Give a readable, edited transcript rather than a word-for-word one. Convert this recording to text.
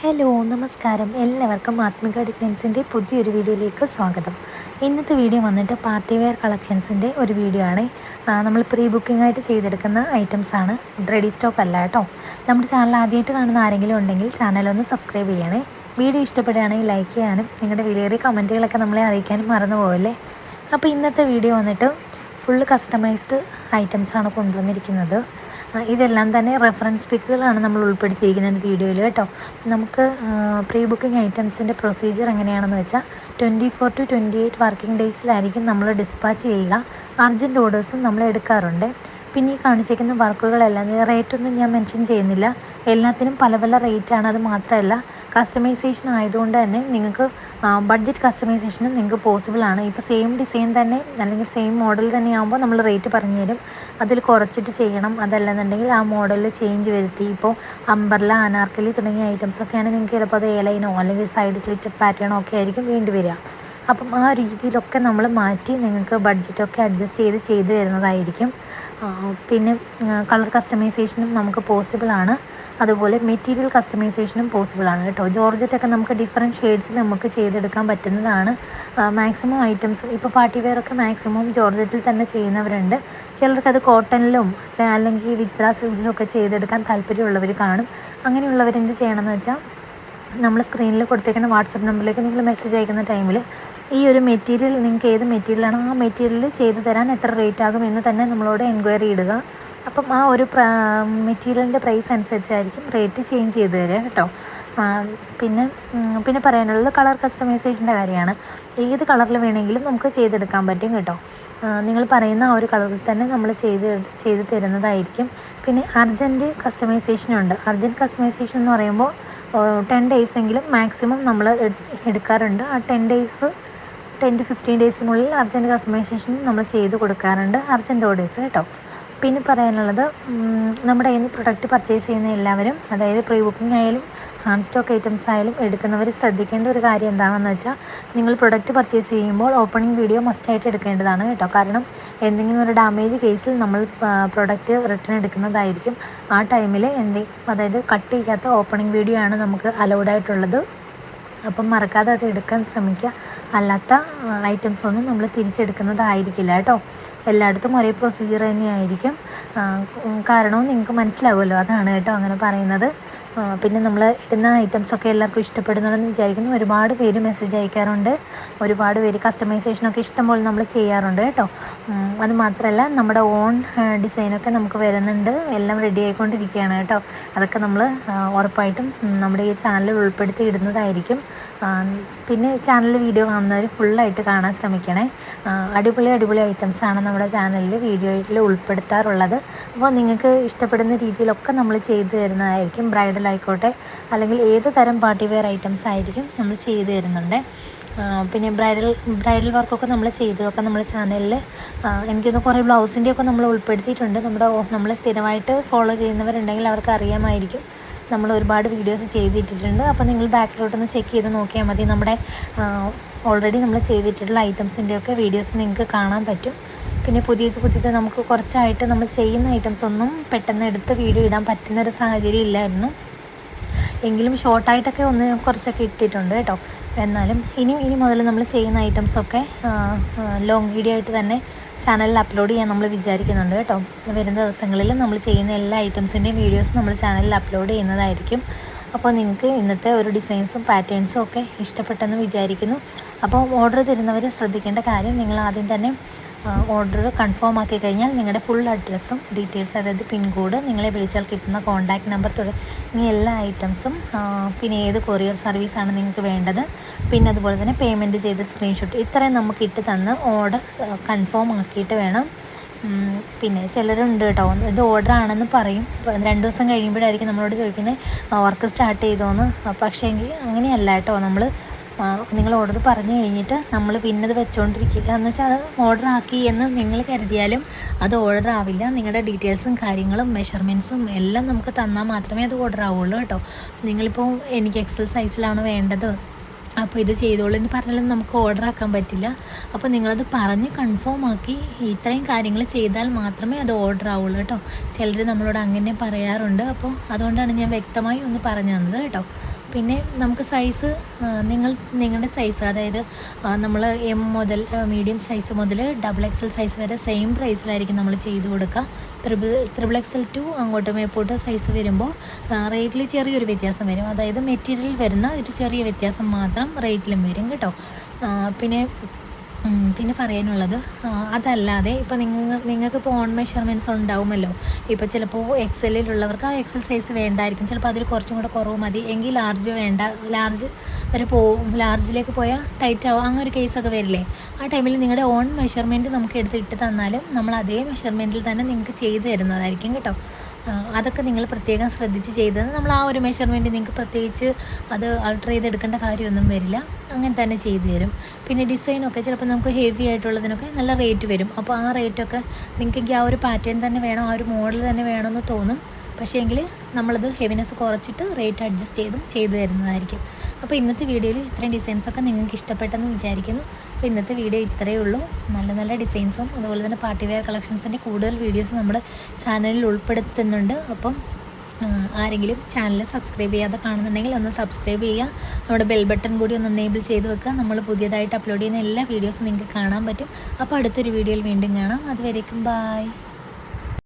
Hello നമസ്കാരം, എല്ലാവർക്കും ആത്മിക ഡിസൈൻസിൻ്റെ പുതിയൊരു വീഡിയോയിലേക്ക് സ്വാഗതം. ഇന്നത്തെ വീഡിയോ വന്നിട്ട് പാർട്ടി വെയർ കളക്ഷൻസിൻ്റെ ഒരു വീഡിയോ ആണ്. നമ്മൾ പ്രീ ബുക്കിംഗ് ആയിട്ട് ചെയ്തെടുക്കുന്ന ഐറ്റംസാണ്, റെഡി സ്റ്റോക്ക് അല്ല കേട്ടോ. നമ്മുടെ ചാനൽ ആദ്യമായിട്ട് കാണുന്ന ആരെങ്കിലും ഉണ്ടെങ്കിൽ ചാനലൊന്ന് സബ്സ്ക്രൈബ് ചെയ്യണേ. വീഡിയോ ഇഷ്ടപ്പെടുകയാണെങ്കിൽ ലൈക്ക് ചെയ്യാനും നിങ്ങളുടെ വിലയേറിയ കമൻറ്റുകളൊക്കെ നമ്മളെ അറിയിക്കാനും മറന്നു പോകല്ലേ. അപ്പോൾ ഇന്നത്തെ വീഡിയോ വന്നിട്ട് ഫുള്ള് കസ്റ്റമൈസ്ഡ് ഐറ്റംസാണ് കൊണ്ടുവന്നിരിക്കുന്നത്. ഇതെല്ലാം തന്നെ റെഫറൻസ് പിക്കുകളാണ് നമ്മൾ ഉൾപ്പെടുത്തിയിരിക്കുന്നത് വീഡിയോയിൽ കേട്ടോ. നമുക്ക് പ്രീ ബുക്കിംഗ് ഐറ്റംസിൻ്റെ പ്രൊസീജിയർ എങ്ങനെയാണെന്ന് വെച്ചാൽ 24 to 28 വർക്കിംഗ് ഡേയ്സിലായിരിക്കും നമ്മൾ ഡിസ്പാച്ച് ചെയ്യുക. അർജൻറ്റ് ഓർഡേഴ്സും നമ്മൾ എടുക്കാറുണ്ട്. പിന്നെ ഈ കാണിച്ചിരിക്കുന്ന വർക്കുകളെല്ലാം റേറ്റൊന്നും ഞാൻ മെൻഷൻ ചെയ്യുന്നില്ല, എല്ലാത്തിനും പല പല റേറ്റാണ്. അത് മാത്രമല്ല കസ്റ്റമൈസേഷൻ ആയതുകൊണ്ട് തന്നെ നിങ്ങൾക്ക് ബഡ്ജറ്റ് കസ്റ്റമൈസേഷനും നിങ്ങൾക്ക് പോസിബിളാണ്. ഇപ്പോൾ സെയിം ഡിസൈൻ തന്നെ അല്ലെങ്കിൽ സെയിം മോഡൽ തന്നെ ആകുമ്പോൾ നമ്മൾ റേറ്റ് പറഞ്ഞു തരും, അതിൽ കുറച്ചിട്ട് ചെയ്യണം. അതല്ലെന്നുണ്ടെങ്കിൽ ആ മോഡലിൽ ചേഞ്ച് വരുത്തി, ഇപ്പോൾ അംബർല, അനാർക്കലി തുടങ്ങിയ ഐറ്റംസൊക്കെയാണ് നിങ്ങൾക്ക് ചിലപ്പോൾ അത് എലൈനോ അല്ലെങ്കിൽ സൈഡ് സ്ലിറ്റഡ് പാറ്റേണോ ഒക്കെ ആയിരിക്കും വേണ്ടി വരിക. അപ്പം ആ രീതിയിലൊക്കെ നമ്മൾ മാറ്റി നിങ്ങൾക്ക് ബഡ്ജറ്റൊക്കെ അഡ്ജസ്റ്റ് ചെയ്ത് തരുന്നതായിരിക്കും. പിന്നെ കളർ കസ്റ്റമൈസേഷനും നമുക്ക് പോസിബിളാണ്, അതുപോലെ മെറ്റീരിയൽ കസ്റ്റമൈസേഷനും പോസിബിളാണ് കേട്ടോ. ജോർജറ്റൊക്കെ നമുക്ക് ഡിഫറെൻറ്റ് ഷെയ്ഡ്സിൽ നമുക്ക് ചെയ്തെടുക്കാൻ പറ്റുന്നതാണ്. മാക്സിമം ഐറ്റംസ് ഇപ്പോൾ പാർട്ടി വെയറൊക്കെ മാക്സിമം ജോർജറ്റിൽ തന്നെ ചെയ്യുന്നവരുണ്ട്. ചിലർക്കത് കോട്ടണിലും അല്ലെങ്കിൽ വിത്ര സിൽക്സിലും ഒക്കെ ചെയ്തെടുക്കാൻ താല്പര്യമുള്ളവർ കാണും. അങ്ങനെയുള്ളവരെന്ത് ചെയ്യണമെന്ന് വെച്ചാൽ നമ്മൾ സ്ക്രീനിൽ കൊടുത്തേക്കുന്ന വാട്സപ്പ് നമ്പറിലേക്ക് നിങ്ങൾ മെസ്സേജ് അയക്കുന്ന ടൈമിൽ ഈ ഒരു മെറ്റീരിയൽ നിങ്ങൾക്ക് ഏത് മെറ്റീരിയലാണോ ആ മെറ്റീരിയൽ ചെയ്തു തരാൻ എത്ര റേറ്റ് ആകും എന്ന് തന്നെ നമ്മളോട് എൻക്വയറി ഇടുക. അപ്പം ആ ഒരു മെറ്റീരിയലിൻ്റെ പ്രൈസ് അനുസരിച്ചായിരിക്കും റേറ്റ് ചേഞ്ച് ചെയ്ത് തരിക കേട്ടോ. പിന്നെ പറയാനുള്ളത് കളർ കസ്റ്റമൈസേഷൻ്റെ കാര്യമാണ്. ഏത് കളറിൽ വേണമെങ്കിലും നമുക്ക് ചെയ്തെടുക്കാൻ പറ്റും കേട്ടോ. നിങ്ങൾ പറയുന്ന ആ ഒരു കളറിൽ തന്നെ നമ്മൾ ചെയ്ത് തരുന്നതായിരിക്കും. പിന്നെ അർജൻറ്റ് കസ്റ്റമൈസേഷനുണ്ട്. അർജൻറ്റ് കസ്റ്റമൈസേഷൻ എന്ന് പറയുമ്പോൾ 10 ഡേയ്സെങ്കിലും മാക്സിമം നമ്മൾ എടുക്കാറുണ്ട്. ആ 10 to 15 ഡേയ്സിനുള്ളിൽ അർജൻറ്റ് കസ്റ്റമൈസേഷൻ നമ്മൾ ചെയ്ത് കൊടുക്കാറുണ്ട്, അർജൻറ്റ് ഓർഡേഴ്സ് കേട്ടോ. പിന്നെ പറയാനുള്ളത് നമ്മുടെ കയ്യിൽ നിന്ന് പ്രൊഡക്റ്റ് പർച്ചേസ് ചെയ്യുന്ന എല്ലാവരും, അതായത് പ്രീ ബുക്കിംഗ് ആയാലും ഹാൻഡ് സ്റ്റോക്ക് ഐറ്റംസ് ആയാലും എടുക്കുന്നവർ ശ്രദ്ധിക്കേണ്ട ഒരു കാര്യം എന്താണെന്ന് വെച്ചാൽ നിങ്ങൾ പ്രൊഡക്റ്റ് പർച്ചേസ് ചെയ്യുമ്പോൾ ഓപ്പണിംഗ് വീഡിയോ മസ്റ്റായിട്ട് എടുക്കേണ്ടതാണ് കേട്ടോ. കാരണം എന്തെങ്കിലും ഒരു ഡാമേജ് കേസിൽ നമ്മൾ പ്രൊഡക്റ്റ് റിട്ടേൺ എടുക്കുന്നതായിരിക്കും. ആ ടൈമിൽ അതായത് കട്ട് ചെയ്യാത്ത ഓപ്പണിംഗ് വീഡിയോ ആണ് നമുക്ക് അലൗഡ് ആയിട്ടുള്ളത്. അപ്പം മറക്കാതെ അത് എടുക്കാൻ ശ്രമിക്കുക. അല്ലാത്ത ഐറ്റംസ് ഒന്നും നമ്മൾ തിരിച്ചെടുക്കുന്നതായിരിക്കില്ല കേട്ടോ. എല്ലായിടത്തും ഒരേ പ്രൊസീജിയർ തന്നെയായിരിക്കും. കാരണവും നിങ്ങൾക്ക് മനസ്സിലാവുമല്ലോ, അതാണ് കേട്ടോ അങ്ങനെ പറയുന്നത്. പിന്നെ നമ്മൾ ഇടുന്ന ഐറ്റംസൊക്കെ എല്ലാവർക്കും ഇഷ്ടപ്പെടുന്നുണ്ടെന്ന് വിചാരിക്കുന്നു. ഒരുപാട് പേര് മെസ്സേജ് അയക്കാറുണ്ട്, ഒരുപാട് പേര് കസ്റ്റമൈസേഷനൊക്കെ ഇഷ്ടംപോലെ നമ്മൾ ചെയ്യാറുണ്ട് കേട്ടോ. അത് മാത്രമല്ല നമ്മുടെ ഓൺ ഡിസൈനൊക്കെ നമുക്ക് വരുന്നുണ്ട്, എല്ലാം റെഡി ആയിക്കൊണ്ടിരിക്കുകയാണ് കേട്ടോ. അതൊക്കെ നമ്മൾ ഉറപ്പായിട്ടും നമ്മുടെ ഈ ചാനലിൽ ഉൾപ്പെടുത്തി ഇടുന്നതായിരിക്കും. പിന്നെ ചാനലിൽ വീഡിയോ കാണുന്നവർ ഫുള്ളായിട്ട് കാണാൻ ശ്രമിക്കണേ. അടിപൊളി ഐറ്റംസാണ് നമ്മുടെ ചാനലിൽ വീഡിയോയിൽ ഉൾപ്പെടുത്താറുള്ളത്. അപ്പോൾ നിങ്ങൾക്ക് ഇഷ്ടപ്പെടുന്ന രീതിയിലൊക്കെ നമ്മൾ ചെയ്തു തരുന്നതായിരിക്കും. ബ്രൈഡൽ ആയിക്കോട്ടെ അല്ലെങ്കിൽ ഏത് തരം പാർട്ടി വെയർ ഐറ്റംസ് ആയിരിക്കും നമ്മൾ ചെയ്തു തരുന്നുണ്ട്. പിന്നെ ബ്രൈഡൽ വർക്കൊക്കെ നമ്മൾ ചെയ്തതൊക്കെ നമ്മുടെ ചാനലിൽ എനിക്കൊന്ന് കുറേ ബ്ലൗസിൻ്റെയൊക്കെ നമ്മൾ ഉൾപ്പെടുത്തിയിട്ടുണ്ട്. നമ്മൾ സ്ഥിരമായിട്ട് ഫോളോ ചെയ്യുന്നവരുണ്ടെങ്കിൽ അവർക്ക് അറിയാമായിരിക്കും, നമ്മൾ ഒരുപാട് വീഡിയോസ് ചെയ്തിട്ടിട്ടുണ്ട്. അപ്പോൾ നിങ്ങൾ ബാക്കിലോട്ടൊന്ന് ചെക്ക് ചെയ്ത് നോക്കിയാൽ മതി. നമ്മുടെ ഓൾറെഡി നമ്മൾ ചെയ്തിട്ടുള്ള ഐറ്റംസിൻ്റെയൊക്കെ വീഡിയോസ് നിങ്ങൾക്ക് കാണാൻ പറ്റും. പിന്നെ പുതിയത് നമുക്ക് കുറച്ചായിട്ട് നമ്മൾ ചെയ്യുന്ന ഐറ്റംസ് ഒന്നും പെട്ടെന്ന് എടുത്ത് വീഡിയോ ഇടാൻ പറ്റുന്നൊരു സാഹചര്യം ഇല്ലായിരുന്നു. എങ്കിലും ഷോർട്ടായിട്ടൊക്കെ കുറച്ചൊക്കെ ഇട്ടിട്ടുണ്ട് കേട്ടോ. എന്നാലും ഇനി മുതൽ നമ്മൾ ചെയ്യുന്ന ഐറ്റംസൊക്കെ ലോങ് വീഡിയോ ആയിട്ട് തന്നെ ചാനലിൽ അപ്ലോഡ് ചെയ്യാൻ നമ്മൾ വിചാരിക്കുന്നുണ്ട് കേട്ടോ. വരുന്ന ദിവസങ്ങളിൽ നമ്മൾ ചെയ്യുന്ന എല്ലാ ഐറ്റംസിൻ്റെയും വീഡിയോസ് നമ്മൾ ചാനലിൽ അപ്ലോഡ് ചെയ്യുന്നതായിരിക്കും. അപ്പോൾ നിങ്ങൾക്ക് ഇന്നത്തെ ഒരു ഡിസൈൻസും പാറ്റേൺസും ഒക്കെ ഇഷ്ടപ്പെട്ടെന്ന് വിചാരിക്കുന്നു. അപ്പോൾ ഓർഡർ തരുന്നവർ ശ്രദ്ധിക്കേണ്ട കാര്യം, നിങ്ങൾ ആദ്യം തന്നെ ഓർഡർ കൺഫേം ആക്കി കഴിഞ്ഞാൽ നിങ്ങളുടെ ഫുൾ അഡ്രസ്സും ഡീറ്റെയിൽസ്, അതായത് പിൻകോഡ്, നിങ്ങളെ വിളിച്ചാൽ കിട്ടുന്ന കോൺടാക്റ്റ് നമ്പർ തുടങ്ങിയ എല്ലാ ഐറ്റംസും, പിന്നെ ഏത് കൊറിയർ സർവീസാണ് നിങ്ങൾക്ക് വേണ്ടത്, പിന്നെ അതുപോലെ തന്നെ പേയ്മെൻറ്റ് ചെയ്ത സ്ക്രീൻഷോട്ട്, ഇത്രയും നമുക്ക് ഇട്ട് തന്ന് ഓർഡർ കൺഫേം ആക്കിയിട്ട് വേണം. പിന്നെ ചിലരുണ്ട് കേട്ടോ, ഇത് ഓർഡർ ആണെന്ന് പറയും, 2 ദിവസം കഴിയുമ്പോഴായിരിക്കും നമ്മളോട് ചോദിക്കുന്നത് വർക്ക് സ്റ്റാർട്ട് ചെയ്തോന്ന്. പക്ഷേ എങ്കിൽ അങ്ങനെയല്ല കേട്ടോ. നിങ്ങൾ ഓർഡർ പറഞ്ഞു കഴിഞ്ഞിട്ട് നമ്മൾ പിന്നെ അത് വെച്ചുകൊണ്ടിരിക്കില്ല. എന്ന് വെച്ചാൽ അത് ഓർഡർ ആക്കി എന്ന് നിങ്ങൾ കരുതിയാലും അത് ഓർഡർ ആവില്ല. നിങ്ങളുടെ ഡീറ്റെയിൽസും കാര്യങ്ങളും മെഷർമെൻറ്റ്സും എല്ലാം നമുക്ക് തന്നാൽ മാത്രമേ അത് ഓർഡർ ആവുള്ളൂ കേട്ടോ. നിങ്ങളിപ്പോൾ എനിക്ക് എക്സൽ സൈസിലാണ് വേണ്ടത്, അപ്പോൾ ഇത് ചെയ്തോളൂ എന്ന് പറഞ്ഞാലും നമുക്ക് ഓർഡർ ആക്കാൻ പറ്റില്ല. അപ്പോൾ നിങ്ങളത് പറഞ്ഞ് കൺഫേം ആക്കി ഇത്രയും കാര്യങ്ങൾ ചെയ്താൽ മാത്രമേ അത് ഓർഡർ ആവുള്ളൂ കേട്ടോ. ചിലർ നമ്മളോട് അങ്ങനെ പറയാറുണ്ട്. അപ്പോൾ അതുകൊണ്ടാണ് ഞാൻ വ്യക്തമായി ഒന്ന് പറഞ്ഞു തന്നത് കേട്ടോ. പിന്നെ നമുക്ക് സൈസ് നിങ്ങളുടെ സൈസ്, അതായത് നമ്മൾ എം മുതൽ മീഡിയം സൈസ് മുതൽ XXL സൈസ് വരെ സെയിം പ്രൈസിലായിരിക്കും നമ്മൾ ചെയ്ത് കൊടുക്കുക. XXL ടു അങ്ങോട്ട് മേപ്പോട്ട് സൈസ് വരുമ്പോൾ റേറ്റിൽ ചെറിയൊരു വ്യത്യാസം വരും. അതായത് മെറ്റീരിയൽ വരുന്ന ഒരു ചെറിയ വ്യത്യാസം മാത്രം റേറ്റിലും വരും കേട്ടോ. പിന്നെ പറയാനുള്ളത്, അതല്ലാതെ ഇപ്പോൾ നിങ്ങൾക്കിപ്പോൾ ഓൺ മെഷർമെൻറ്റ്സ് ഉണ്ടാവുമല്ലോ. ഇപ്പോൾ ചിലപ്പോൾ XLലുള്ളവർക്ക് ആ XL സൈസ് വേണ്ടായിരിക്കും, ചിലപ്പോൾ അതിൽ കുറച്ചും കൂടെ കുറവ് മതി എങ്കിൽ ലാർജ് വേണ്ട, ലാർജ് വരെ പോവും, ലാർജിലേക്ക് പോയാൽ ടൈറ്റ് ആവും, അങ്ങനെ ഒരു കേസൊക്കെ വരില്ലേ. ആ ടൈമിൽ നിങ്ങളുടെ ഓൺ മെഷർമെൻറ്റ് നമുക്ക് എടുത്തിട്ട് തന്നാലും നമ്മൾ അതേ മെഷർമെൻറ്റിൽ തന്നെ നിങ്ങൾക്ക് ചെയ്ത് തരുന്നതായിരിക്കും കേട്ടോ. അതൊക്കെ നിങ്ങൾ പ്രത്യേകം ശ്രദ്ധിച്ച് ചെയ്തത്, നമ്മൾ ആ ഒരു മെഷർമെൻറ്റ് നിങ്ങൾക്ക് പ്രത്യേകിച്ച് അത് ആൾട്ടർ ചെയ്തെടുക്കേണ്ട കാര്യമൊന്നും വരില്ല, അങ്ങനെ തന്നെ ചെയ്തു തരും. പിന്നെ ഡിസൈനൊക്കെ ചിലപ്പോൾ നമുക്ക് ഹെവി ആയിട്ടുള്ളതിനൊക്കെ നല്ല റേറ്റ് വരും. അപ്പോൾ ആ റേറ്റൊക്കെ നിങ്ങൾക്ക് ആ ഒരു പാറ്റേൺ തന്നെ വേണം, ആ ഒരു മോഡൽ തന്നെ വേണമെന്ന് തോന്നും. പക്ഷേ എങ്കിൽ നമ്മളത് ഹെവിനെസ് കുറച്ചിട്ട് റേറ്റ് അഡ്ജസ്റ്റ് ചെയ്ത് തരുന്നതായിരിക്കും. അപ്പോൾ ഇന്നത്തെ വീഡിയോയിൽ ഇത്രയും ഡിസൈൻസൊക്കെ നിങ്ങൾക്ക് ഇഷ്ടപ്പെട്ടെന്ന് വിചാരിക്കുന്നു. അപ്പോൾ ഇന്നത്തെ വീഡിയോ ഇത്രയേ ഉള്ളൂ. നല്ല നല്ല ഡിസൈൻസും അതുപോലെ തന്നെ പാർട്ടി വെയർ കളക്ഷൻസിൻ്റെ കൂടുതൽ വീഡിയോസ് നമ്മുടെ ചാനലിൽ ഉൾപ്പെടുത്തുന്നുണ്ട്. അപ്പം ആരെങ്കിലും ചാനൽ സബ്സ്ക്രൈബ് ചെയ്യാതെ കാണുന്നുണ്ടെങ്കിൽ ഒന്ന് സബ്സ്ക്രൈബ് ചെയ്യുക, നമ്മുടെ ബെൽ ബട്ടൺ കൂടി ഒന്ന് എനേബിൾ ചെയ്ത് വെക്കുക. നമ്മൾ പുതിയതായിട്ട് അപ്ലോഡ് ചെയ്യുന്ന എല്ലാ വീഡിയോസും നിങ്ങൾക്ക് കാണാൻ പറ്റും. അപ്പോൾ അടുത്തൊരു വീഡിയോയിൽ വീണ്ടും കാണാം. അതുവരേക്കും ബായ്.